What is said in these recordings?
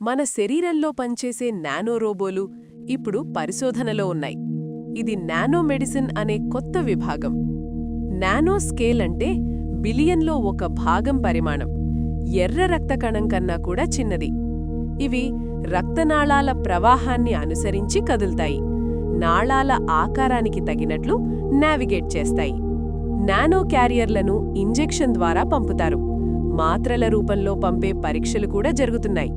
మన శరీరంలో పనిచేసే నానో రోబోలు ఇప్పుడు పరిశోధనలో ఉన్నాయి. ఇది నానో మెడిసిన్ అనే కొత్త విభాగం. నానో స్కేల్ అంటే బిలియన్లో ఒక భాగం పరిమాణం, ఎర్ర రక్త కణం కన్నా కూడా చిన్నది. ఇవి రక్తనాళాల ప్రవాహాన్ని అనుసరించి కదులుతాయి, నాళాల ఆకారానికి తగినట్లు నావిగేట్ చేస్తాయి. నానో క్యారియర్లను ఇంజెక్షన్ ద్వారా పంపుతారు. మాత్రల రూపంలో పంపే పరీక్షలు కూడా జరుగుతున్నాయి.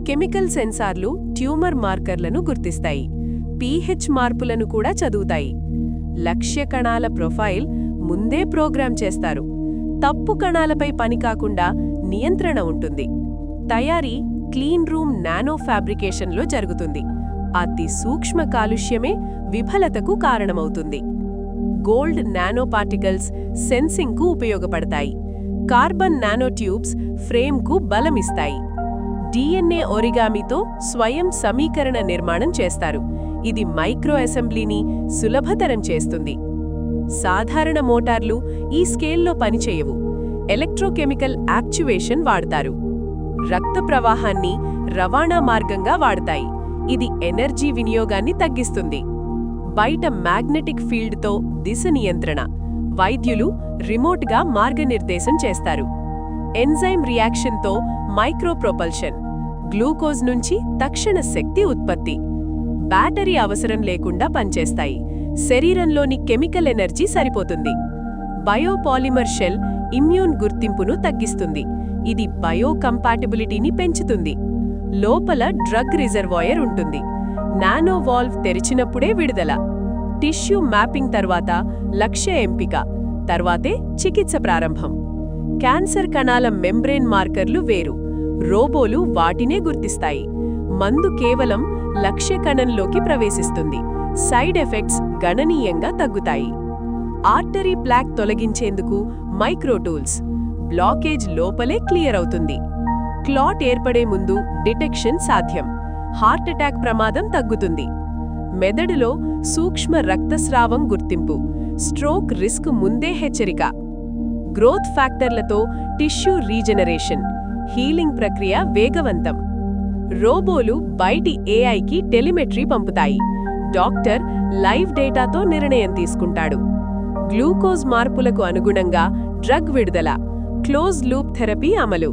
కెమికల్ సెన్సార్లు ట్యూమర్ మార్కర్లను గుర్తిస్తాయి, పీహెచ్ మార్పులను కూడా చదువుతాయి. లక్ష్య కణాల ప్రొఫైల్ ముందే ప్రోగ్రామ్ చేస్తారు. తప్పు కణాలపై పని కాకుండా నియంత్రణ ఉంటుంది. తయారీ క్లీన్ రూమ్ నానో ఫ్యాబ్రికేషన్లో జరుగుతుంది. అతి సూక్ష్మ కాలుష్యమే విఫలతకు కారణమవుతుంది. గోల్డ్ నానో పార్టికల్స్ సెన్సింగ్కు ఉపయోగపడతాయి. కార్బన్ నానో ట్యూబ్స్ ఫ్రేమ్కు బలమిస్తాయి. DNA ఒరిగామితో స్వయం సమీకరణ నిర్మాణం చేస్తారు. ఇది మైక్రో అసెంబ్లీని సులభతరం చేస్తుంది. సాధారణ మోటార్లు ఈ స్కేల్లో పనిచేయవు. ఎలక్ట్రోకెమికల్ యాక్చువేషన్ వాడతారు. రక్త ప్రవాహాన్ని రవాణా మార్గంగా వాడతాయి. ఇది ఎనర్జీ వినియోగాన్ని తగ్గిస్తుంది. బయట మ్యాగ్నెటిక్ ఫీల్డ్తో దిశ నియంత్రణ, వైద్యులు రిమోట్గా మార్గనిర్దేశం చేస్తారు. ఎంజైమ్ రియాక్షన్తో మైక్రోప్రొపల్షన్, గ్లూకోజ్ నుంచి తక్షణ శక్తి ఉత్పత్తి. బ్యాటరీ అవసరం లేకుండా పనిచేస్తాయి. శరీరంలోని కెమికల్ ఎనర్జీ సరిపోతుంది. బయోపాలిమర్ షెల్ ఇమ్యూన్ గుర్తింపును తగ్గిస్తుంది. ఇది బయోకంపాటిబిలిటీని పెంచుతుంది. లోపల డ్రగ్ రిజర్వాయర్ ఉంటుంది. నానో వాల్వ్ తెరిచినప్పుడే విడుదల. టిష్యూ మ్యాపింగ్ తర్వాత లక్ష్య ఎంపిక, తర్వాతే చికిత్స ప్రారంభం. క్యాన్సర్ కణాల మెంబ్రేన్ మార్కర్లు వేరు, రోబోలు వాటినే గుర్తిస్తాయి. మందు కేవలం లక్ష్య కణంలోకి ప్రవేశిస్తుంది. సైడ్ ఎఫెక్ట్స్ గణనీయంగా తగ్గుతాయి. ఆర్టరీ ప్లాక్ తొలగించేందుకు మైక్రోటూల్స్, బ్లాకేజ్ లోపలే క్లియర్ అవుతుంది. క్లాట్ ఏర్పడే ముందు డిటెక్షన్ సాధ్యం. హార్ట్ అటాక్ ప్రమాదం తగ్గుతుంది. మెదడులో సూక్ష్మ రక్తస్రావం గుర్తింపు, స్ట్రోక్ రిస్క్ ముందే హెచ్చరిక. గ్రోత్ ఫ్యాక్టర్లతో టిష్యూ రీజనరేషన్, హీలింగ్ ప్రక్రియ వేగవంతం. రోబోలు బయటి ఏఐకి టెలిమెట్రీ పంపుతాయి. డాక్టర్ లైవ్ డేటాతో నిర్ణయం తీసుకుంటాడు. గ్లూకోజ్ మార్పులకు అనుగుణంగా డ్రగ్ విడుదల, క్లోజ్ లూప్ థెరపీ అమలు.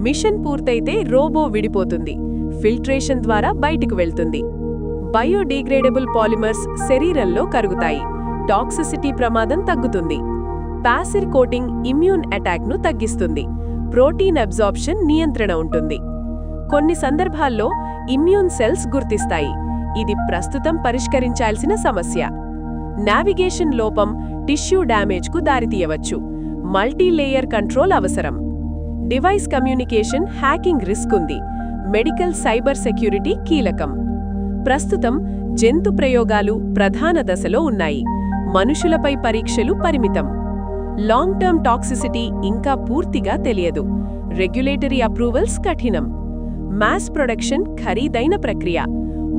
మిషన్ పూర్తయితే రోబో విడిపోతుంది, ఫిల్ట్రేషన్ ద్వారా బయటికి వెళ్తుంది. బయోడిగ్రేడబుల్ పాలిమర్స్ శరీరంలో కరుగుతాయి. టాక్సిసిటీ ప్రమాదం తగ్గుతుంది. ప్యాసివ్ కోటింగ్ ఇమ్యూన్ అటాక్ను తగ్గిస్తుంది. ప్రోటీన్ అబ్జార్ప్షన్ నియంత్రణ ఉంటుంది. కొన్ని సందర్భాల్లో ఇమ్యూన్ సెల్స్ గుర్తిస్తాయి. ఇది ప్రస్తుతం పరిష్కరించాల్సిన సమస్య. నావిగేషన్ లోపం టిష్యూ డ్యామేజ్కు దారితీయవచ్చు. మల్టీలేయర్ కంట్రోల్ అవసరం. డివైస్ కమ్యూనికేషన్ హ్యాకింగ్ రిస్క్ ఉంది. మెడికల్ సైబర్ సెక్యూరిటీ కీలకం. ప్రస్తుతం జంతు ప్రయోగాలు ప్రధాన దశలో ఉన్నాయి. మనుషులపై పరీక్షలు పరిమితం. లాంగ్ టర్మ్ టాక్సిసిటీ ఇంకా పూర్తిగా తెలియదు. రెగ్యులేటరీ అప్రూవల్స్ కఠినం. మాస్ ప్రొడక్షన్ ఖరీదైన ప్రక్రియ.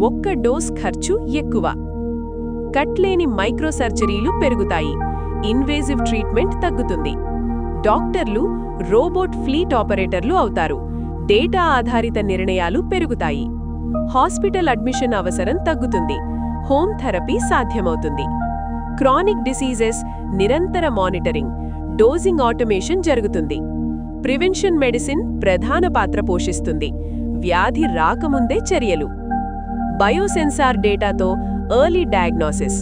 ఒక్క డోస్ ఖర్చు ఎక్కువ. కట్లేని మైక్రో సర్జరీలు పెరుగుతాయి. ఇన్వేజివ్ ట్రీట్మెంట్ తగ్గుతుంది. డాక్టర్లు రోబోట్ ఫ్లీట్ ఆపరేటర్లు అవుతారు. డేటా ఆధారిత నిర్ణయాలు పెరుగుతాయి. హాస్పిటల్ అడ్మిషన్ అవసరం తగ్గుతుంది. హోమ్ థెరపీ సాధ్యమవుతుంది. క్రానిక్ డిసీజెస్ నిరంతర మానిటరింగ్, డోజింగ్ ఆటోమేషన్ జరుగుతుంది. ప్రివెన్షన్ మెడిసిన్ ప్రధాన పాత్ర పోషిస్తుంది. వ్యాధి రాకముందే చర్యలు. బయోసెన్సార్ డేటాతో ఎర్లీ డయాగ్నోసిస్,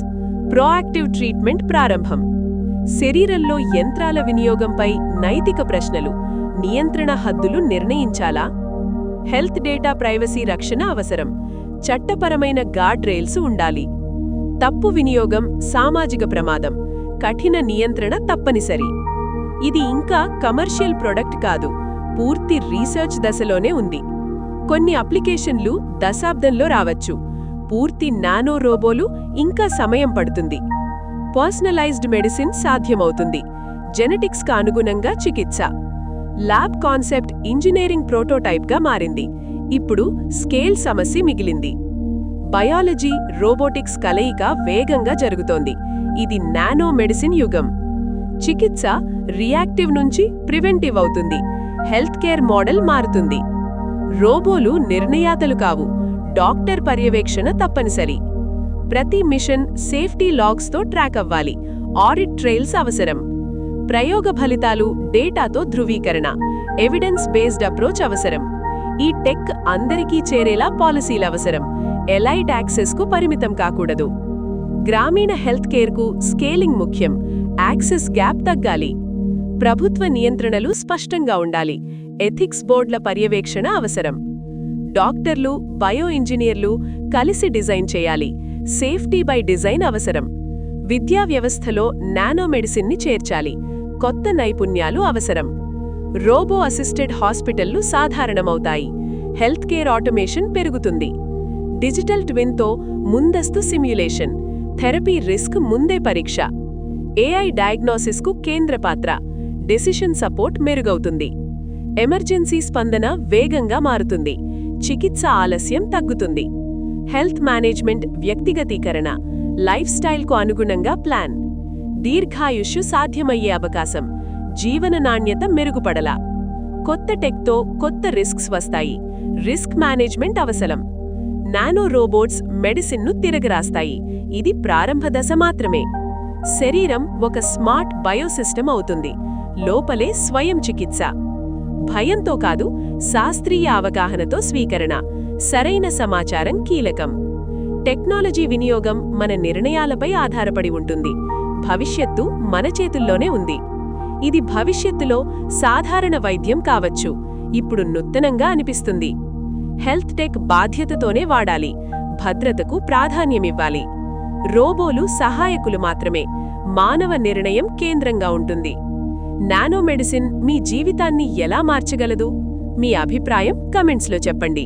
ప్రోయాక్టివ్ ట్రీట్మెంట్ ప్రారంభం. శరీరంలో యంత్రాల వినియోగంపై నైతిక ప్రశ్నలు, నియంత్రణ హద్దులు నిర్ణయించాలా? హెల్త్ డేటా ప్రైవసీ రక్షణ అవసరం. చట్టపరమైన గార్డ్ రైల్స్ ఉండాలి. తప్పు వినియోగం సామాజిక ప్రమాదం. కఠిన నియంత్రణ తప్పనిసరి. ఇది ఇంకా కమర్షియల్ ప్రొడక్ట్ కాదు, పూర్తి రీసెర్చ్ దశలోనే ఉంది. కొన్ని అప్లికేషన్లు దశాబ్దంలో రావచ్చు. పూర్తి నానో రోబోలు ఇంకా సమయం పడుతుంది. పర్సనలైజ్డ్ మెడిసిన్ సాధ్యమవుతుంది. జెనెటిక్స్కు అనుగుణంగా చికిత్స. ల్యాబ్ కాన్సెప్ట్ ఇంజనీరింగ్ ప్రోటోటైప్గా మారింది. ఇప్పుడు స్కేల్ సమస్య మిగిలింది. బయాలజీ రోబోటిక్స్ కలయిక వేగంగా జరుగుతోంది. ఇది నానో మెడిసిన్ యుగం. చికిత్స రియాక్టివ్ నుంచి ప్రివెంటివ్ అవుతుంది. హెల్త్ కేర్ మోడల్ మారుతుంది. రోబోలు నిర్ణయాతలు కావు, డాక్టర్ పర్యవేక్షణ తప్పనిసరి. ప్రతి మిషన్ సేఫ్టీ లాగ్స్తో ట్రాక్ అవ్వాలి, ఆడిట్ ట్రైల్స్ అవసరం. ప్రయోగ ఫలితాలు డేటాతో ధృవీకరణ, ఎవిడెన్స్ బేస్డ్ అప్రోచ్ అవసరం. ఈ టెక్ అందరికీ చేరేలా పాలసీలవసరం, ఎలైట్ యాక్సెస్కు పరిమితం కాకూడదు. గ్రామీణ హెల్త్ కేర్కు స్కేలింగ్ ముఖ్యం, యాక్సెస్ గ్యాప్ తగ్గాలి. ప్రభుత్వ నియంత్రణలు స్పష్టంగా ఉండాలి, ఎథిక్స్ బోర్డుల పర్యవేక్షణ అవసరం. డాక్టర్లు, బయో ఇంజనీర్లు కలిసి డిజైన్ చేయాలి, సేఫ్టీ బై డిజైన్ అవసరం. విద్యా వ్యవస్థలో నానోమెడిసిన్ని చేర్చాలి, కొత్త నైపుణ్యాలు అవసరం. రోబో అసిస్టెడ్ హాస్పిటళ్లు సాధారణమవుతాయి, హెల్త్ కేర్ ఆటోమేషన్ పెరుగుతుంది. డిజిటల్ ట్విన్తో ముందస్తు సిమ్యులేషన్, థెరపీ రిస్క్ ముందే పరీక్ష. ఏఐ డయాగ్నోసిస్కు కేంద్ర పాత్ర, డెసిషన్ సపోర్ట్ మెరుగవుతుంది. ఎమర్జెన్సీ స్పందన వేగంగా మారుతుంది, చికిత్స ఆలస్యం తగ్గుతుంది. హెల్త్ మేనేజ్మెంట్ వ్యక్తిగతీకరణ, లైఫ్ స్టైల్కు అనుగుణంగా ప్లాన్. దీర్ఘాయుష్యు సాధ్యమయ్యే అవకాశం, జీవన నాణ్యత మెరుగుపడలా. కొత్త టెక్తో కొత్త రిస్క్స్ వస్తాయి, రిస్క్ మేనేజ్మెంట్ అవసరం. నానో రోబోట్స్ మెడిసిన్ను తిరగరాస్తాయి, ఇది ప్రారంభ దశ మాత్రమే. శరీరం ఒక స్మార్ట్ బయోసిస్టమ్ అవుతుంది, లోపలే స్వయం చికిత్స. భయంతో కాదు, శాస్త్రీయ అవగాహనతో స్వీకరణ, సరైన సమాచారం కీలకం. టెక్నాలజీ వినియోగం మన నిర్ణయాలపై ఆధారపడి ఉంటుంది, భవిష్యత్తు మన చేతుల్లోనే ఉంది. ఇది భవిష్యత్తులో సాధారణ వైద్యం కావచ్చు, ఇప్పుడు నూతనంగా అనిపిస్తుంది. హెల్త్ టెక్ బాధ్యతతోనే వాడాలి, భద్రతకు ప్రాధాన్యమివ్వాలి. రోబోలు సహాయకులు మాత్రమే, మానవ నిర్ణయం కేంద్రంగా ఉంటుంది. నానోమెడిసిన్ మీ జీవితాన్ని ఎలా మార్చగలదు? మీ అభిప్రాయం కమెంట్స్లో చెప్పండి.